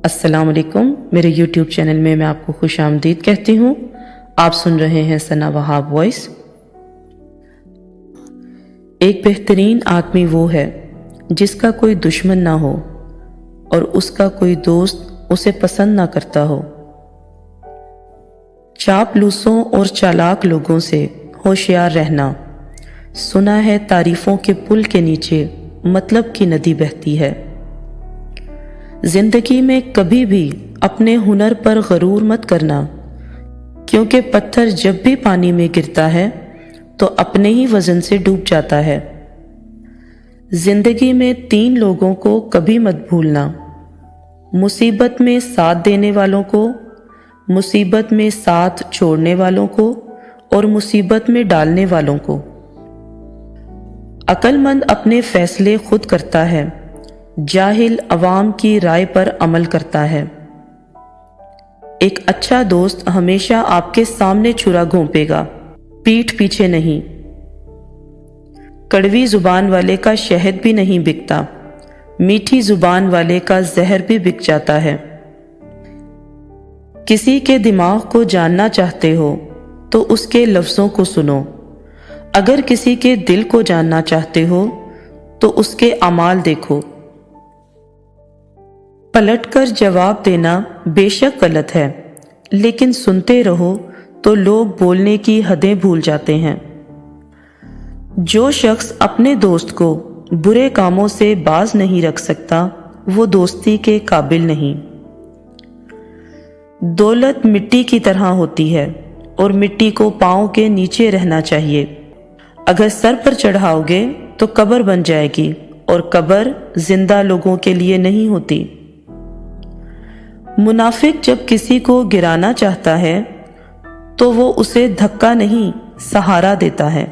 السلام علیکم، میرے یوٹیوب چینل میں آپ کو خوش آمدید کہتی ہوں۔ آپ سن رہے ہیں ثنا وہاب وائس۔ ایک بہترین آدمی وہ ہے جس کا کوئی دشمن نہ ہو اور اس کا کوئی دوست اسے پسند نہ کرتا ہو۔ چاپلوسوں اور چالاک لوگوں سے ہوشیار رہنا۔ سنا ہے تعریفوں کے پل کے نیچے مطلب کی ندی بہتی ہے۔ زندگی میں کبھی بھی اپنے ہنر پر غرور مت کرنا، کیونکہ پتھر جب بھی پانی میں گرتا ہے تو اپنے ہی وزن سے ڈوب جاتا ہے۔ زندگی میں 3 لوگوں کو کبھی مت بھولنا: مصیبت میں ساتھ دینے والوں کو، مصیبت میں ساتھ چھوڑنے والوں کو، اور مصیبت میں ڈالنے والوں کو۔ عقل مند اپنے فیصلے خود کرتا ہے، جاہل عوام کی رائے پر عمل کرتا ہے۔ ایک اچھا دوست ہمیشہ آپ کے سامنے چھرا گھونپے گا، پیٹھ پیچھے نہیں۔ کڑوی زبان والے کا شہد بھی نہیں بکتا، میٹھی زبان والے کا زہر بھی بک جاتا ہے۔ کسی کے دماغ کو جاننا چاہتے ہو تو اس کے لفظوں کو سنو، اگر کسی کے دل کو جاننا چاہتے ہو تو اس کے اعمال دیکھو۔ پلٹ کر جواب دینا بے شک غلط ہے، لیکن سنتے رہو تو لوگ بولنے کی حدیں بھول جاتے ہیں۔ جو شخص اپنے دوست کو برے کاموں سے باز نہیں رکھ سکتا، وہ دوستی کے قابل نہیں۔ دولت مٹی کی طرح ہوتی ہے اور مٹی کو پاؤں کے نیچے رہنا چاہیے۔ اگر سر پر چڑھاؤ گے تو قبر بن جائے گی، اور قبر زندہ لوگوں کے لیے نہیں ہوتی۔ منافق جب کسی کو گرانا چاہتا ہے تو وہ اسے دھکا نہیں، سہارا دیتا ہے۔